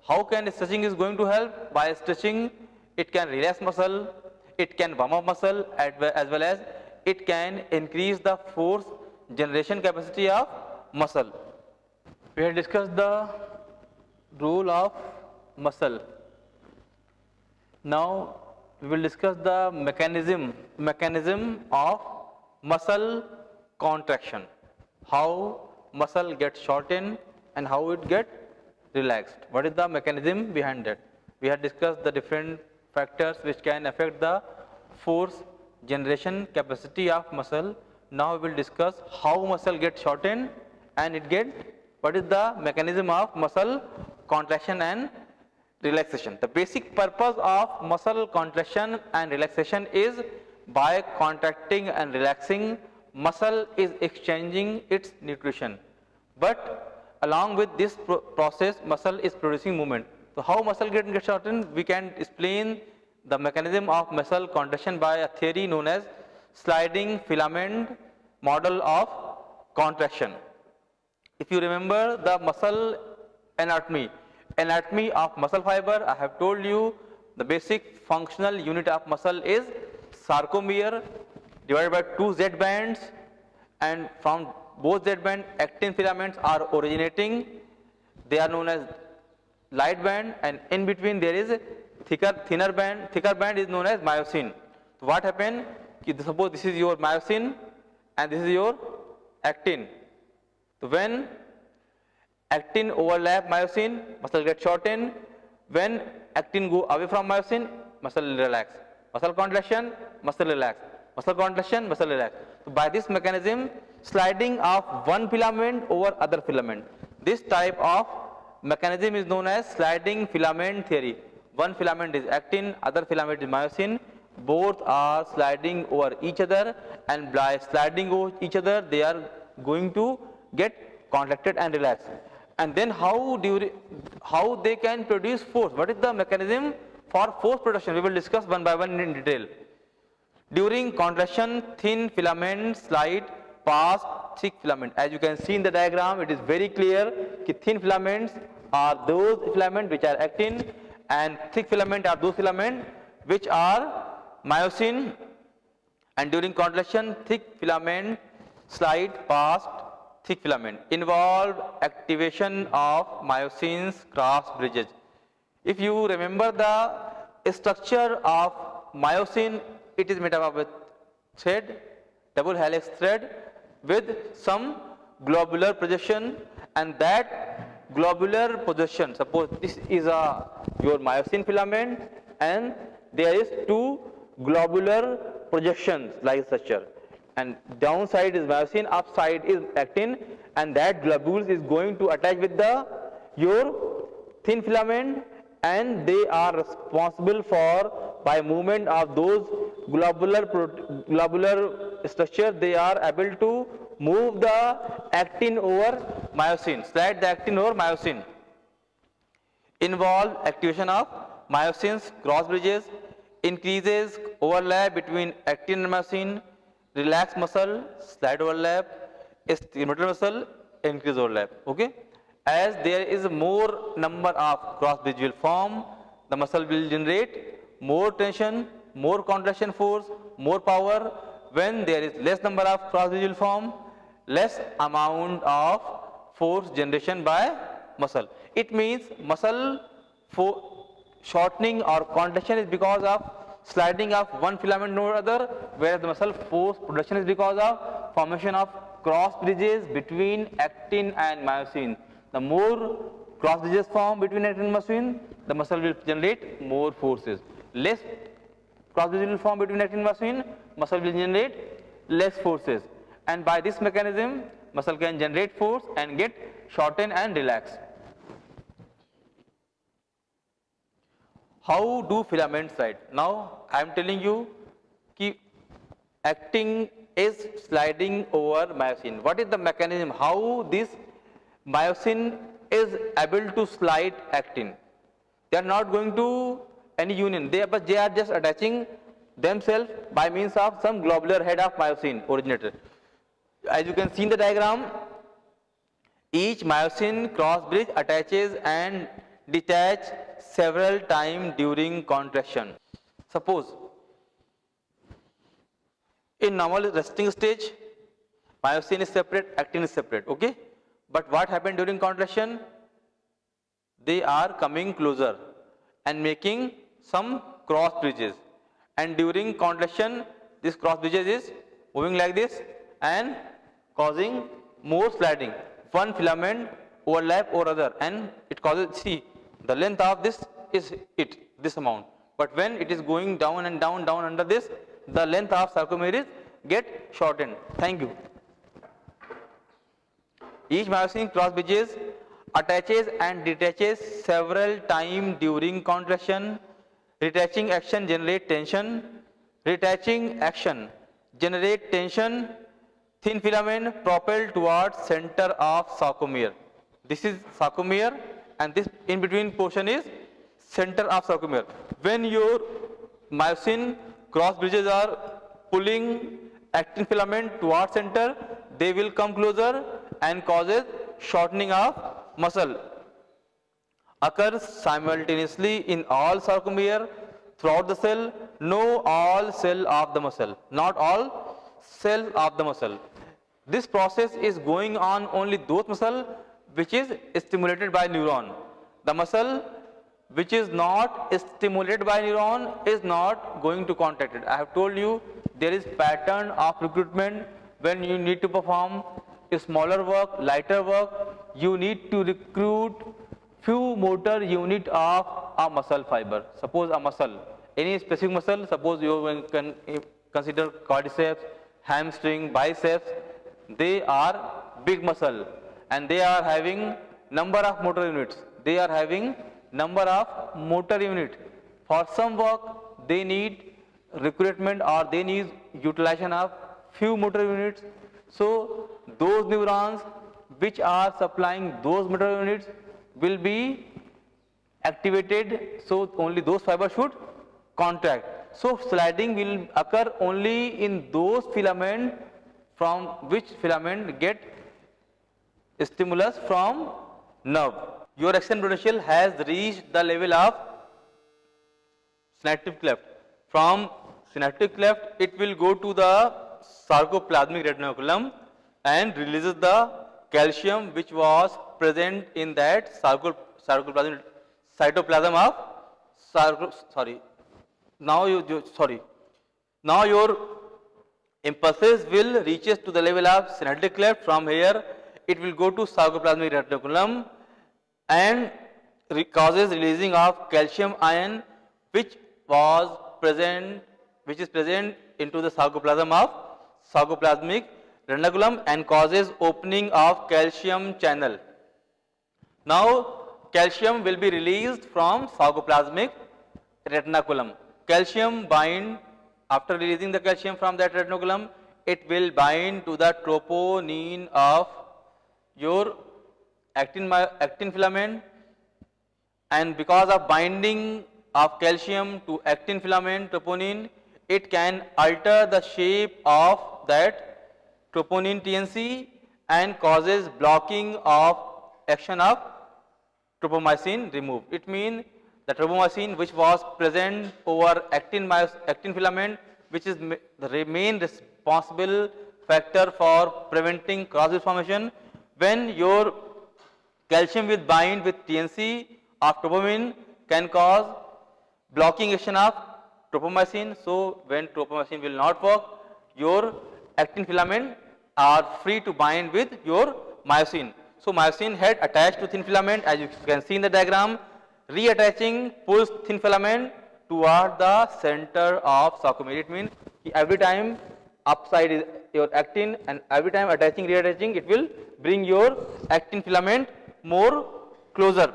How can stretching is going to help? By stretching, it can relax muscle, it can warm up muscle, as well as it can increase the force generation capacity of muscle. We have discussed the role of muscle. Now we will discuss the mechanism of muscle contraction. How muscle gets shortened and how it gets relaxed. What is the mechanism behind that? We had discussed the different factors which can affect the force generation capacity of muscle. Now we will discuss how muscle gets shortened and what is the mechanism of muscle contraction and relaxation. The basic purpose of muscle contraction and relaxation is by contracting and relaxing, muscle is exchanging its nutrition. But along with this process, muscle is producing movement. So how muscle gets shortened? We can explain the mechanism of muscle contraction by a theory known as sliding filament model of contraction. If you remember the muscle anatomy of muscle fiber, I have told you the basic functional unit of muscle is sarcomere divided by 2 Z bands, and from both Z band actin filaments are originating. They are known as light band, and in between there is a thinner band is known as myosin. So what happened? Suppose this is your myosin and this is your actin. So when actin overlap myosin, muscle gets shortened. When actin go away from myosin, muscle will relax. Muscle contraction, muscle relax. Muscle contraction, muscle relax. So by this mechanism, sliding of one filament over other filament. This type of mechanism is known as sliding filament theory. One filament is actin, other filament is myosin. Both are sliding over each other, and by sliding over each other, they are going to get contracted and relaxed. And then how they can produce force? What is the mechanism for force production? We will discuss one by one in detail. During contraction, thin filament slide past thick filament. As you can see in the diagram, it is very clear that thin filaments are those filaments which are actin, and thick filament are those filaments which are myosin. And during contraction, thick filament slide past thick filament. Involved activation of myosin's cross bridges. If you remember the structure of myosin, it is made up of thread, double helix thread with some globular projection, and that globular projection, suppose this is your myosin filament, and there is 2 globular projections like structure, and downside is myosin, upside is actin, and that globules is going to attach with your thin filament, and they are responsible for, by movement of those globular structure, they are able to move the actin over myosin, slide the actin over myosin. Involve activation of myosin's cross bridges, increases overlap between actin and myosin, relax muscle, slide overlap, stimulate muscle, increase overlap. Okay? As there is more number of cross bridge will form, the muscle will generate more tension, more contraction force, more power. When there is less number of cross bridge will form, less amount of force generation by muscle. It means muscle shortening or contraction is because of sliding of one filament over other, whereas the muscle force production is because of formation of cross bridges between actin and myosin. The more cross bridges form between actin and myosin, the muscle will generate more forces. Less cross bridges will form between actin and myosin, muscle will generate less forces. And by this mechanism, muscle can generate force and get shortened and relaxed. How do filaments slide? Now I am telling you that actin is sliding over myosin. What is the mechanism? How this myosin is able to slide actin? They are not going to any union, but they are just attaching themselves by means of some globular head of myosin originated. As you can see in the diagram, each myosin cross bridge attaches and detach several times during contraction. Suppose in normal resting stage, myosin is separate, actin is separate, okay? But what happened during contraction? They are coming closer and making some cross bridges, and during contraction, this cross bridges is moving like this and causing more sliding. One filament overlap or other, and it causes, see, the length of this is it, this amount. But when it is going down and down, down under this, the length of sarcomere is get shortened. Thank you. Each myosin cross bridges attaches and detaches several times during contraction. Retaching action generate tension. Retaching action generate tension. Thin filament propelled towards center of sarcomere. This is sarcomere and this in between portion is center of sarcomere. When your myosin cross bridges are pulling actin filament towards center, they will come closer and causes shortening of muscle. Occurs simultaneously in all sarcomere throughout the cell, no all cell of the muscle, not all cell of the muscle. This process is going on only those muscle which is stimulated by neuron. The muscle which is not stimulated by neuron is not going to contract it. I have told you there is pattern of recruitment. When you need to perform a smaller work, lighter work, you need to recruit few motor unit of a muscle fiber. Suppose a muscle, any specific muscle, suppose you can consider quadriceps, hamstring, biceps, they are big muscle and they are having number of motor units. They are having number of motor unit. For some work they need recruitment or they need utilization of few motor units. So those neurons which are supplying those motor units will be activated, so only those fibers should contract. So sliding will occur only in those filament from which filament get stimulus from nerve. Your action potential has reached the level of synaptic cleft. From synaptic cleft, it will go to the sarcoplasmic retinaculum and releases the calcium which was present in that sarcoplasmic cytoplasm of Now your impulses will reaches to the level of synaptic cleft. From here, it will go to sarcoplasmic retinaculum and causes releasing of calcium ion which is present into the sarcoplasm of sarcoplasmic retinaculum and causes opening of calcium channel. Now calcium will be released from sarcoplasmic retinaculum. Calcium bind, after releasing the calcium from that retinaculum, it will bind to the troponin of your actin filament, and because of binding of calcium to actin filament troponin, it can alter the shape of that troponin TNC and causes blocking of action of tropomyosin remove. It means the tropomyosin which was present over actin filament, which is the main responsible factor for preventing cross formation. When your calcium will bind with TNC of troponin, can cause blocking action of tropomyosin. So when tropomyosin will not work, your actin filament are free to bind with your myosin. So myosin head attached to thin filament, as you can see in the diagram, reattaching pulls thin filament toward the center of sarcomere. It means every time upside is your actin and every time attaching, reattaching, it will bring your actin filament more closer.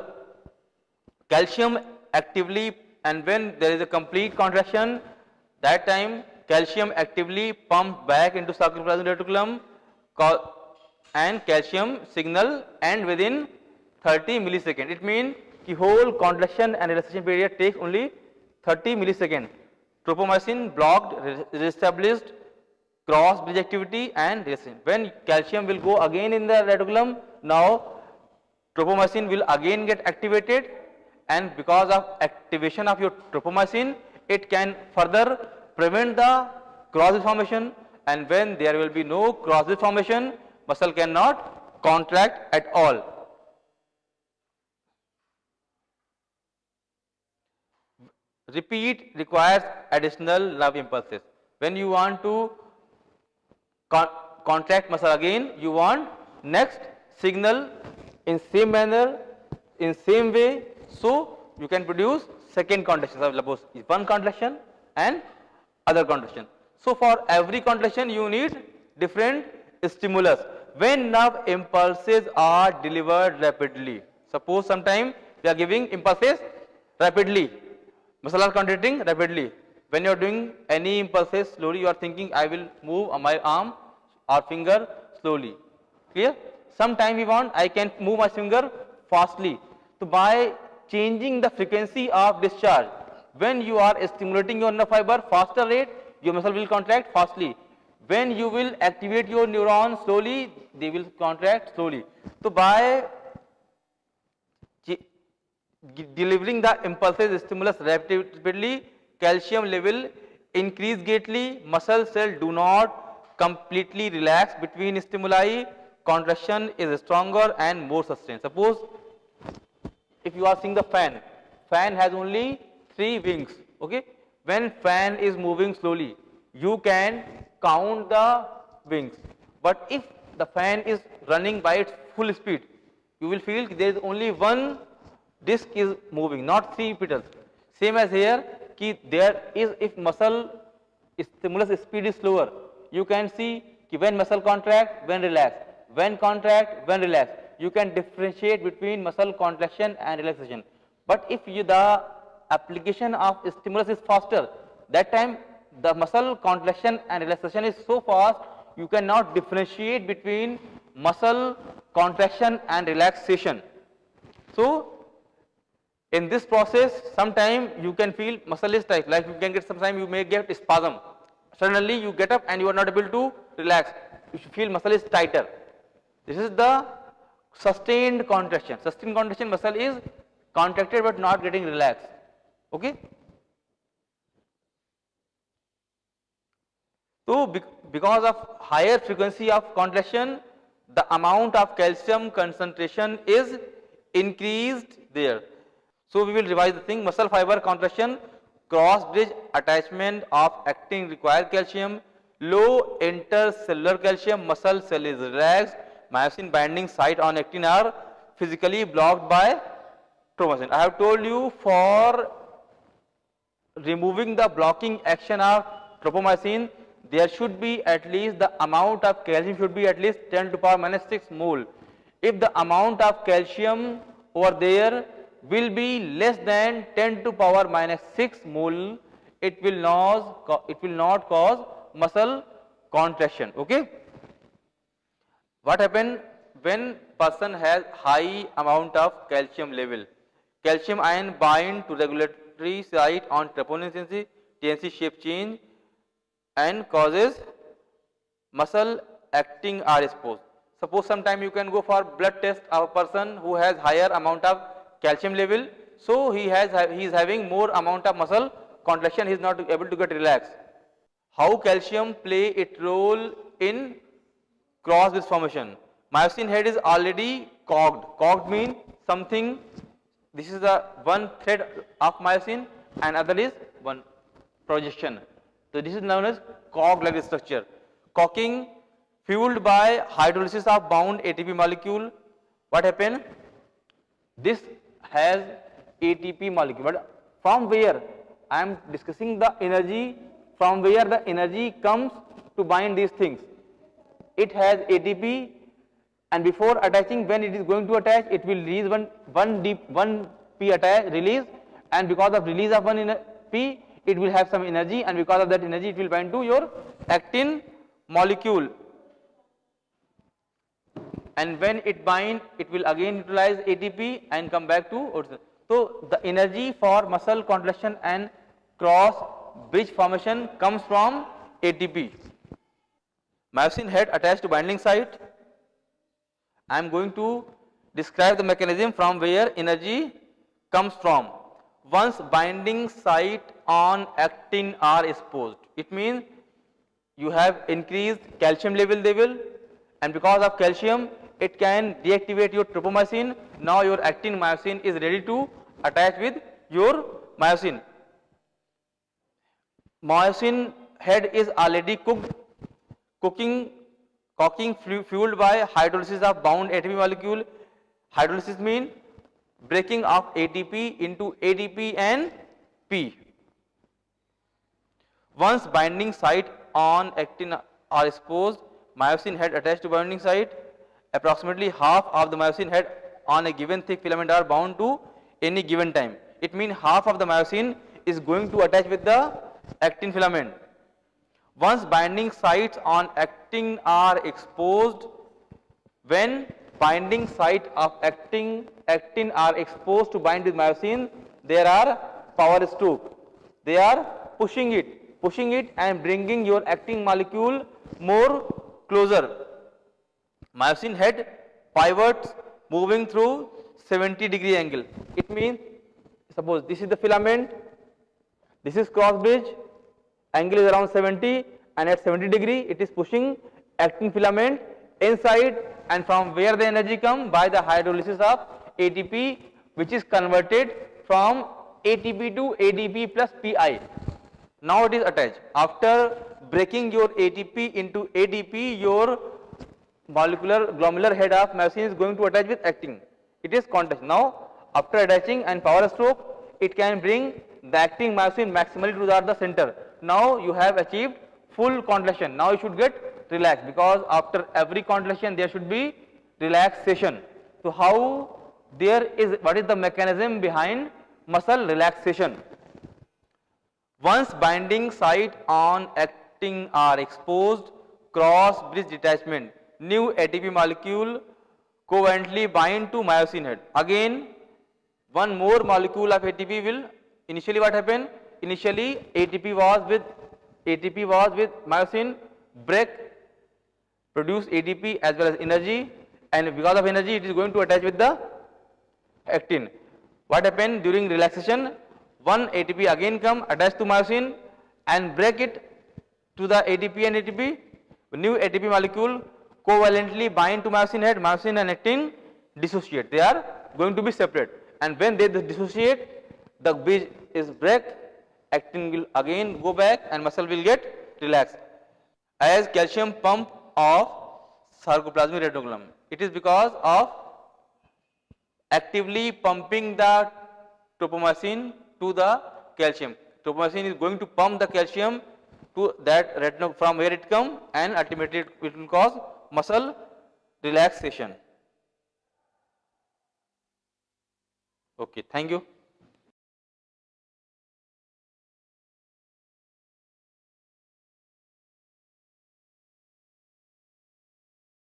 Calcium actively, and when there is a complete contraction, that time calcium actively pumped back into sarcoplasmic reticulum and calcium signal end within 30 milliseconds. It means the whole contraction and relaxation period takes only 30 milliseconds. Tropomyosin blocked, reestablished cross bridge activity and relaxation. When calcium will go again in the reticulum, now tropomyosin will again get activated, and because of activation of your tropomyosin, it can further prevent the cross formation, and when there will be no cross formation, muscle cannot contract at all. Repeat requires additional nerve impulses. When you want to contract muscle again, you want next signal in same manner, in same way. So you can produce second contraction. Suppose one contraction and other contraction. So for every contraction you need different stimulus. When nerve impulses are delivered rapidly, suppose sometime we are giving impulses rapidly, muscle are contracting rapidly. When you are doing any impulses slowly, you are thinking I will move my arm or finger slowly. Clear? Sometime we want I can move my finger fastly. So by changing the frequency of discharge, when you are stimulating your nerve fiber faster rate, your muscle will contract fastly. When you will activate your neurons slowly, they will contract slowly. So by delivering the impulses stimulus rapidly, calcium level increase greatly, muscle cell do not completely relax between stimuli, contraction is stronger and more sustained. Suppose if you are seeing the fan, fan has only 3 wings, okay. When fan is moving slowly, you can count the wings, but if the fan is running by its full speed, you will feel there is only one disc is moving, not 3 petals. Same as here, there is, if muscle stimulus speed is slower, you can see when muscle contract, when relax, when contract, when relax. You can differentiate between muscle contraction and relaxation. But if the application of stimulus is faster, that time the muscle contraction and relaxation is so fast, you cannot differentiate between muscle contraction and relaxation. So in this process, sometime you can feel muscle is tight, like you can get, sometimes you may get spasm. Suddenly you get up and you are not able to relax. You should feel muscle is tighter. This is the sustained contraction. Sustained contraction, muscle is contracted but not getting relaxed. Okay. So because of higher frequency of contraction, the amount of calcium concentration is increased there. So we will revise the thing. Muscle fiber contraction, cross bridge attachment of actin require calcium, low intercellular calcium, muscle cell is relaxed, myosin binding site on actin are physically blocked by troposin. I have told you, for removing the blocking action of tropomyosin, there should be at least the amount of calcium should be at least 10 to the power minus 6 mole. If the amount of calcium over there will be less than 10 to the power minus 6 mole, it will not cause muscle contraction. Okay. What happens when person has high amount of calcium level? Calcium ion bind to regulatory site on troponin TNC shape change and causes muscle acting are exposed. Suppose sometime you can go for blood test of a person who has higher amount of calcium level, so he is having more amount of muscle contraction, he is not able to get relaxed. How calcium play its role in cross bridge formation? Myosin head is already cogged. Cogged means something, this is the one thread of myosin and other is one projection. So this is known as cog-like structure. Cocking fueled by hydrolysis of bound ATP molecule. What happened? This has ATP molecule, but from where? I am discussing the energy, from where the energy comes to bind these things. It has ATP, and before attaching, when it is going to attach, it will release one P attach release, and because of release of one P, it will have some energy, and because of that energy, it will bind to your actin molecule. And when it bind, it will again utilize ATP and come back to original. So the energy for muscle contraction and cross bridge formation comes from ATP. Myosin head attached to binding site. I am going to describe the mechanism from where energy comes from. Once binding site on actin are exposed, it means you have increased calcium level, and because of calcium, it can deactivate your tropomyosin. Now your actin myosin is ready to attach with your myosin. Myosin head is already cooked. Cooking fueled by hydrolysis of bound ATP molecule. Hydrolysis means breaking of ATP into ADP and P. Once binding site on actin are exposed, myosin head attached to binding site. Approximately half of the myosin head on a given thick filament are bound to any given time. It means half of the myosin is going to attach with the actin filament. Once binding sites on actin are exposed, when binding site of actin are exposed to bind with myosin, there are power stroke. They are pushing it and bringing your actin molecule more closer. Myosin head pivots moving through 70-degree angle. It means, suppose this is the filament, this is cross bridge, angle is around 70, and at 70 degree it is pushing actin filament inside, and from where the energy come? By the hydrolysis of ATP, which is converted from ATP to ADP plus PI. Now it is attached. After breaking your ATP into ADP, your molecular glomerular head of myosin is going to attach with actin. It is contact. Now after attaching and power stroke, it can bring the actin myosin maximally to the center. Now you have achieved full contraction. Now you should get relaxed, because after every contraction there should be relaxation. So how what is the mechanism behind muscle relaxation? Once binding site on actin are exposed, cross bridge detachment, new ATP molecule covalently bind to myosin head. Again one more molecule of ATP will, initially what happened? Initially ATP was with myosin, break, produce ATP as well as energy, and because of energy it is going to attach with the actin. What happened during relaxation? One ATP again come attached to myosin and break it to the ADP and ATP. New ATP molecule covalently bind to myosin head. Myosin and actin dissociate. They are going to be separate, and when they dissociate, the bridge is break. Actin will again go back and muscle will get relaxed. As calcium pump of sarcoplasmic reticulum, it is because of actively pumping the tropomyosin to the calcium. Tropomyosin is going to pump the calcium to that retinol from where it come, and ultimately it will cause muscle relaxation. Okay, thank you.